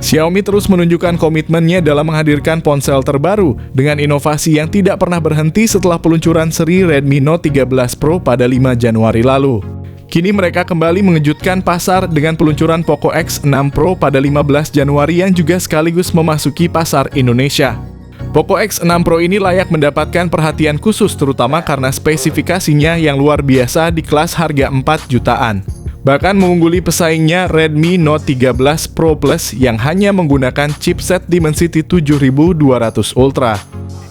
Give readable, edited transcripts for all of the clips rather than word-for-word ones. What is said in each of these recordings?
Xiaomi terus menunjukkan komitmennya dalam menghadirkan ponsel terbaru dengan inovasi yang tidak pernah berhenti setelah peluncuran seri Redmi Note 13 Pro pada 5 Januari lalu. Kini mereka kembali mengejutkan pasar dengan peluncuran Poco X6 Pro pada 15 Januari yang juga sekaligus memasuki pasar Indonesia. Poco X6 Pro ini layak mendapatkan perhatian khusus terutama karena spesifikasinya yang luar biasa di kelas harga 4 jutaan. Bahkan mengungguli pesaingnya Redmi Note 13 Pro Plus yang hanya menggunakan chipset Dimensity 7200 Ultra.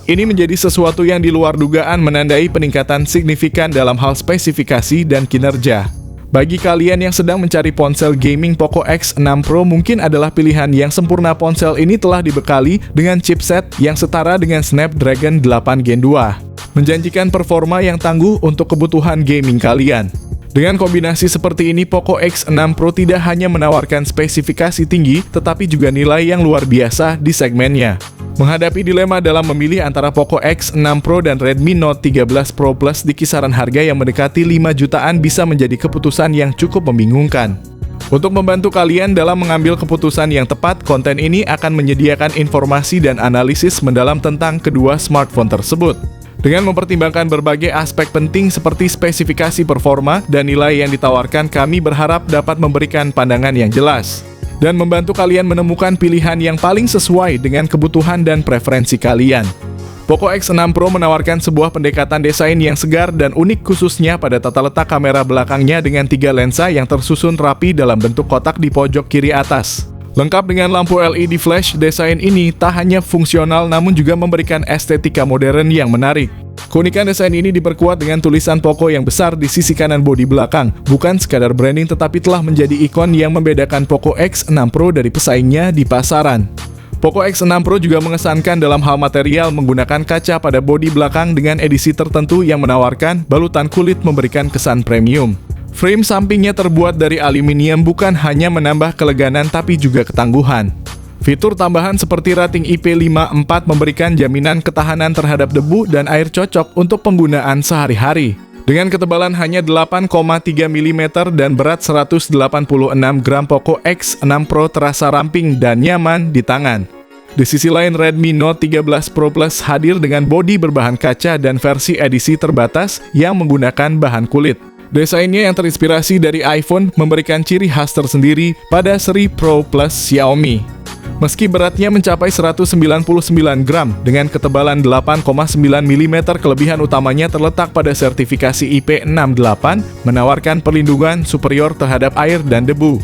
Ini menjadi sesuatu yang di luar dugaan menandai peningkatan signifikan dalam hal spesifikasi dan kinerja. Bagi kalian yang sedang mencari ponsel gaming, Poco X6 Pro mungkin adalah pilihan yang sempurna. Ponsel ini telah dibekali dengan chipset yang setara dengan Snapdragon 8 Gen 2, menjanjikan performa yang tangguh untuk kebutuhan gaming kalian. Dengan kombinasi seperti ini, Poco X6 Pro tidak hanya menawarkan spesifikasi tinggi, tetapi juga nilai yang luar biasa di segmennya. Menghadapi dilema dalam memilih antara Poco X6 Pro dan Redmi Note 13 Pro Plus di kisaran harga yang mendekati 5 jutaan bisa menjadi keputusan yang cukup membingungkan. Untuk membantu kalian dalam mengambil keputusan yang tepat, konten ini akan menyediakan informasi dan analisis mendalam tentang kedua smartphone tersebut. Dengan mempertimbangkan berbagai aspek penting seperti spesifikasi performa dan nilai yang ditawarkan, kami berharap dapat memberikan pandangan yang jelas dan membantu kalian menemukan pilihan yang paling sesuai dengan kebutuhan dan preferensi kalian. Poco X6 Pro menawarkan sebuah pendekatan desain yang segar dan unik, khususnya pada tata letak kamera belakangnya dengan 3 lensa yang tersusun rapi dalam bentuk kotak di pojok kiri atas. Lengkap dengan lampu LED flash, desain ini tak hanya fungsional namun juga memberikan estetika modern yang menarik. Keunikan desain ini diperkuat dengan tulisan Poco yang besar di sisi kanan bodi belakang. Bukan sekadar branding tetapi telah menjadi ikon yang membedakan Poco X6 Pro dari pesaingnya di pasaran. Poco X6 Pro juga mengesankan dalam hal material, menggunakan kaca pada bodi belakang dengan edisi tertentu yang menawarkan balutan kulit memberikan kesan premium. Frame sampingnya terbuat dari aluminium bukan hanya menambah keleganan tapi juga ketangguhan. Fitur tambahan seperti rating IP54 memberikan jaminan ketahanan terhadap debu dan air cocok untuk penggunaan sehari-hari. Dengan ketebalan hanya 8,3 mm dan berat 186 gram, Poco X6 Pro terasa ramping dan nyaman di tangan. Di sisi lain, Redmi Note 13 Pro Plus hadir dengan bodi berbahan kaca dan versi edisi terbatas yang menggunakan bahan kulit. Desainnya yang terinspirasi dari iPhone memberikan ciri khas tersendiri pada seri Pro Plus Xiaomi. Meski beratnya mencapai 199 gram dengan ketebalan 8,9 mm, kelebihan utamanya terletak pada sertifikasi IP68 menawarkan perlindungan superior terhadap air dan debu.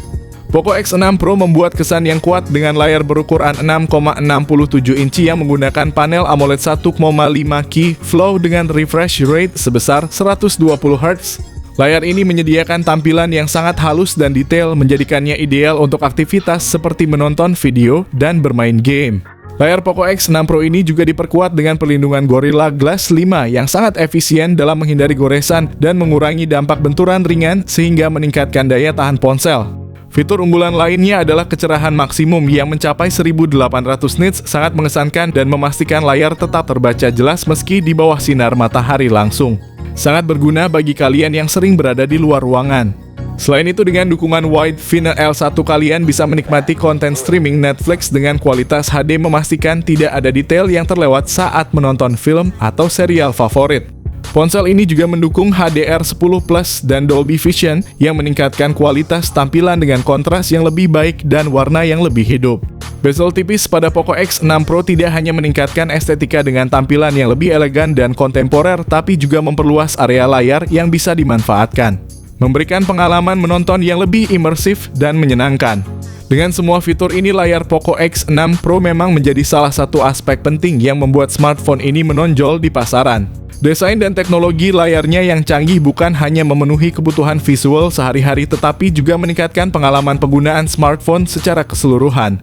Poco X6 Pro membuat kesan yang kuat dengan layar berukuran 6,67 inci yang menggunakan panel AMOLED 1,5K Flow dengan refresh rate sebesar 120 Hz. Layar ini menyediakan tampilan yang sangat halus dan detail, menjadikannya ideal untuk aktivitas seperti menonton video dan bermain game. Layar Poco X6 Pro ini juga diperkuat dengan perlindungan Gorilla Glass 5 yang sangat efisien dalam menghindari goresan dan mengurangi dampak benturan ringan sehingga meningkatkan daya tahan ponsel. Fitur unggulan lainnya adalah kecerahan maksimum yang mencapai 1800 nits, sangat mengesankan dan memastikan layar tetap terbaca jelas meski di bawah sinar matahari langsung. Sangat berguna bagi kalian yang sering berada di luar ruangan. Selain itu, dengan dukungan Wide Final L1 kalian bisa menikmati konten streaming Netflix dengan kualitas HD, memastikan tidak ada detail yang terlewat saat menonton film atau serial favorit. Ponsel ini juga mendukung HDR10 Plus dan Dolby Vision yang meningkatkan kualitas tampilan dengan kontras yang lebih baik dan warna yang lebih hidup. Bezel tipis pada Poco X6 Pro tidak hanya meningkatkan estetika dengan tampilan yang lebih elegan dan kontemporer, tapi juga memperluas area layar yang bisa dimanfaatkan, memberikan pengalaman menonton yang lebih imersif dan menyenangkan. Dengan semua fitur ini, layar Poco X6 Pro memang menjadi salah satu aspek penting yang membuat smartphone ini menonjol di pasaran. Desain dan teknologi layarnya yang canggih bukan hanya memenuhi kebutuhan visual sehari-hari, tetapi juga meningkatkan pengalaman penggunaan smartphone secara keseluruhan.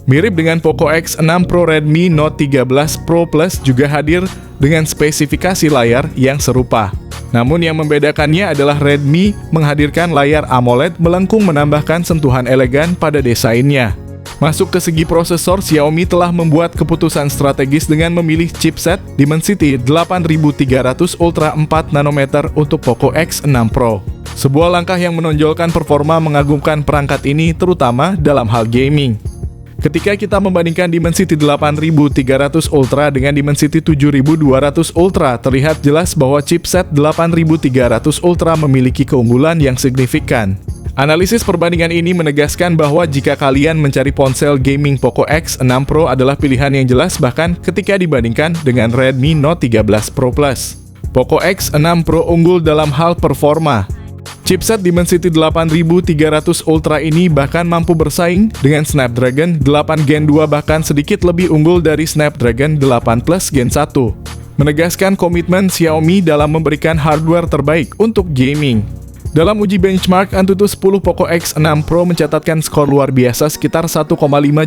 Mirip dengan Poco X6 Pro, Redmi Note 13 Pro Plus juga hadir dengan spesifikasi layar yang serupa. Namun yang membedakannya adalah Redmi menghadirkan layar AMOLED melengkung, menambahkan sentuhan elegan pada desainnya. Masuk ke segi prosesor, Xiaomi telah membuat keputusan strategis dengan memilih chipset Dimensity 8300 Ultra 4 nanometer untuk Poco X6 Pro. Sebuah langkah yang menonjolkan performa mengagumkan perangkat ini, terutama dalam hal gaming. Ketika kita membandingkan Dimensity 8300 Ultra dengan Dimensity 7200 Ultra, terlihat jelas bahwa chipset 8300 Ultra memiliki keunggulan yang signifikan. Analisis perbandingan ini menegaskan bahwa jika kalian mencari ponsel gaming, Poco X6 Pro adalah pilihan yang jelas bahkan ketika dibandingkan dengan Redmi Note 13 Pro Plus. Poco X6 Pro unggul dalam hal performa. Chipset Dimensity 8300 Ultra ini bahkan mampu bersaing dengan Snapdragon 8 Gen 2 bahkan sedikit lebih unggul dari Snapdragon 8 Plus Gen 1. Menegaskan komitmen Xiaomi dalam memberikan hardware terbaik untuk gaming. Dalam uji benchmark, Antutu 10 Poco X6 Pro mencatatkan skor luar biasa sekitar 1,5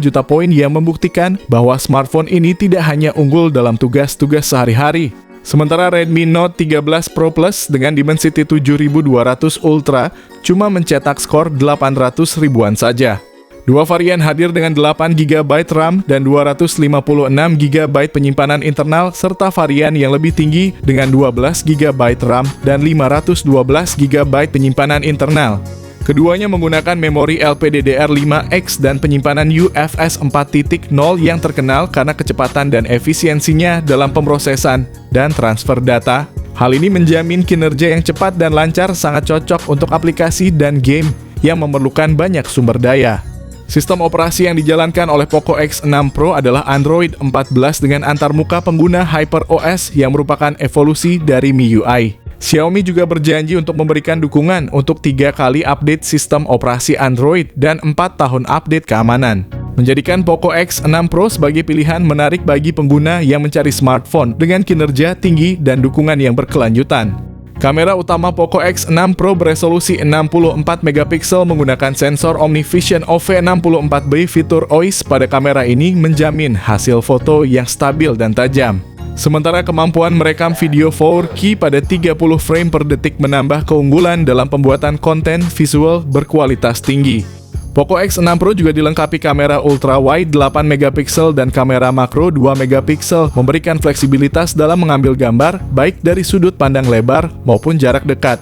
juta poin yang membuktikan bahwa smartphone ini tidak hanya unggul dalam tugas-tugas sehari-hari. Sementara Redmi Note 13 Pro Plus dengan Dimensity 7200 Ultra cuma mencetak skor 800 ribuan saja. Dua varian hadir dengan 8 GB RAM dan 256 GB penyimpanan internal serta varian yang lebih tinggi dengan 12 GB RAM dan 512 GB penyimpanan internal. Keduanya menggunakan memori LPDDR5X dan penyimpanan UFS 4.0 yang terkenal karena kecepatan dan efisiensinya dalam pemrosesan dan transfer data. Hal ini menjamin kinerja yang cepat dan lancar, sangat cocok untuk aplikasi dan game yang memerlukan banyak sumber daya. Sistem operasi yang dijalankan oleh Poco X6 Pro adalah Android 14 dengan antarmuka pengguna HyperOS yang merupakan evolusi dari MIUI. Xiaomi juga berjanji untuk memberikan dukungan untuk 3 kali update sistem operasi Android dan 4 tahun update keamanan. Menjadikan Poco X6 Pro sebagai pilihan menarik bagi pengguna yang mencari smartphone dengan kinerja tinggi dan dukungan yang berkelanjutan. Kamera utama Poco X6 Pro beresolusi 64 megapiksel menggunakan sensor OmniVision OV64B fitur OIS pada kamera ini menjamin hasil foto yang stabil dan tajam. Sementara kemampuan merekam video 4K pada 30 frame per detik menambah keunggulan dalam pembuatan konten visual berkualitas tinggi. Poco X6 Pro juga dilengkapi kamera ultra wide 8 megapiksel dan kamera makro 2 megapiksel, memberikan fleksibilitas dalam mengambil gambar baik dari sudut pandang lebar maupun jarak dekat.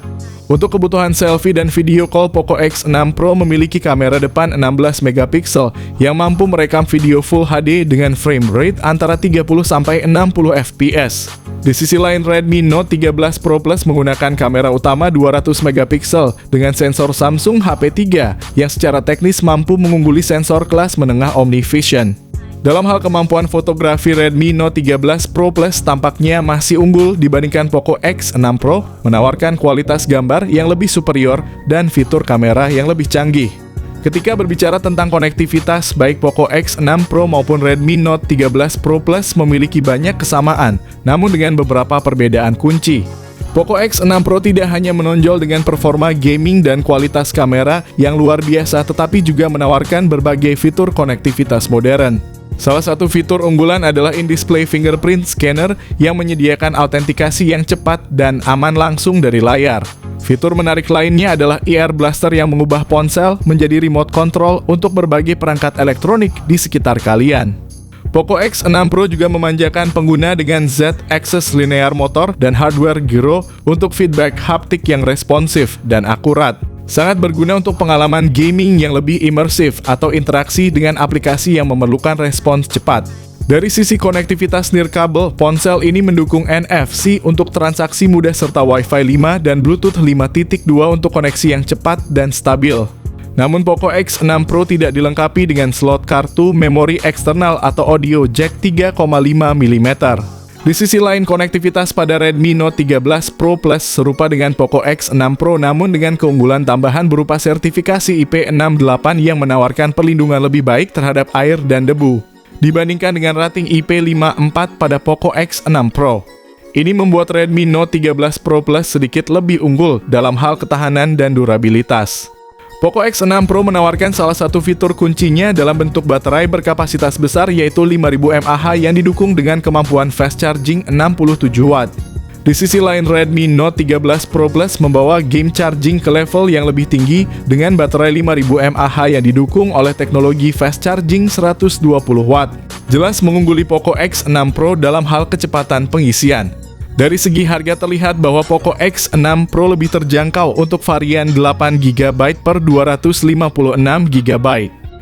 Untuk kebutuhan selfie dan video call, Poco X6 Pro memiliki kamera depan 16 megapiksel yang mampu merekam video Full HD dengan frame rate antara 30-60 fps. Di sisi lain, Redmi Note 13 Pro Plus menggunakan kamera utama 200 megapiksel dengan sensor Samsung HP3 yang secara teknis mampu mengungguli sensor kelas menengah OmniVision. Dalam hal kemampuan fotografi, Redmi Note 13 Pro Plus tampaknya masih unggul dibandingkan Poco X6 Pro, menawarkan kualitas gambar yang lebih superior dan fitur kamera yang lebih canggih. Ketika berbicara tentang konektivitas, baik Poco X6 Pro maupun Redmi Note 13 Pro Plus memiliki banyak kesamaan, namun dengan beberapa perbedaan kunci. Poco X6 Pro tidak hanya menonjol dengan performa gaming dan kualitas kamera yang luar biasa, tetapi juga menawarkan berbagai fitur konektivitas modern. Salah satu fitur unggulan adalah in-display fingerprint scanner yang menyediakan autentikasi yang cepat dan aman langsung dari layar. Fitur menarik lainnya adalah ear blaster yang mengubah ponsel menjadi remote control untuk berbagai perangkat elektronik di sekitar kalian. Poco X6 Pro juga memanjakan pengguna dengan Z-Axis linear motor dan hardware gyro untuk feedback haptik yang responsif dan akurat. Sangat berguna untuk pengalaman gaming yang lebih imersif atau interaksi dengan aplikasi yang memerlukan respons cepat. Dari sisi konektivitas nirkabel, ponsel ini mendukung NFC untuk transaksi mudah serta Wi-Fi 5 dan Bluetooth 5.2 untuk koneksi yang cepat dan stabil. Namun Poco X6 Pro tidak dilengkapi dengan slot kartu memori eksternal atau audio jack 3,5 mm. Di sisi lain, konektivitas pada Redmi Note 13 Pro Plus serupa dengan Poco X6 Pro namun dengan keunggulan tambahan berupa sertifikasi IP68 yang menawarkan perlindungan lebih baik terhadap air dan debu dibandingkan dengan rating IP54 pada Poco X6 Pro. Ini membuat Redmi Note 13 Pro Plus sedikit lebih unggul dalam hal ketahanan dan durabilitas. Poco X6 Pro menawarkan salah satu fitur kuncinya dalam bentuk baterai berkapasitas besar yaitu 5000 mAh yang didukung dengan kemampuan fast charging 67 Watt. Di sisi lain, Redmi Note 13 Pro Plus membawa game charging ke level yang lebih tinggi dengan baterai 5000 mAh yang didukung oleh teknologi fast charging 120 Watt. Jelas mengungguli Poco X6 Pro dalam hal kecepatan pengisian. Dari segi harga terlihat bahwa Poco X6 Pro lebih terjangkau untuk varian 8GB per 256GB.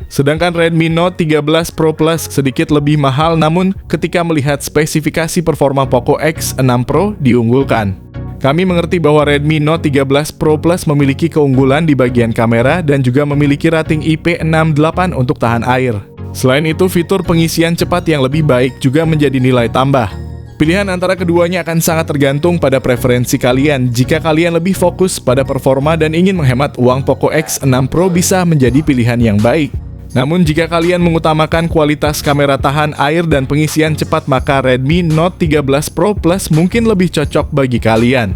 Sedangkan Redmi Note 13 Pro Plus sedikit lebih mahal, namun ketika melihat spesifikasi performa Poco X6 Pro diunggulkan. Kami mengerti bahwa Redmi Note 13 Pro Plus memiliki keunggulan di bagian kamera dan juga memiliki rating IP68 untuk tahan air. Selain itu, fitur pengisian cepat yang lebih baik juga menjadi nilai tambah. Pilihan antara keduanya akan sangat tergantung pada preferensi kalian. Jika kalian lebih fokus pada performa dan ingin menghemat uang, Poco X6 Pro bisa menjadi pilihan yang baik. Namun jika kalian mengutamakan kualitas kamera tahan air dan pengisian cepat, maka Redmi Note 13 Pro Plus mungkin lebih cocok bagi kalian.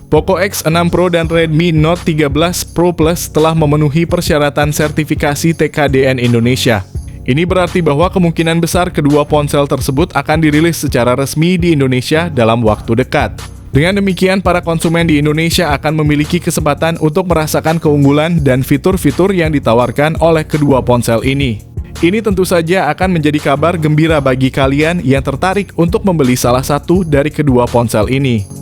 Poco X6 Pro dan Redmi Note 13 Pro Plus telah memenuhi persyaratan sertifikasi TKDN Indonesia. Ini berarti bahwa kemungkinan besar kedua ponsel tersebut akan dirilis secara resmi di Indonesia dalam waktu dekat. Dengan demikian, para konsumen di Indonesia akan memiliki kesempatan untuk merasakan keunggulan dan fitur-fitur yang ditawarkan oleh kedua ponsel ini. Ini tentu saja akan menjadi kabar gembira bagi kalian yang tertarik untuk membeli salah satu dari kedua ponsel ini.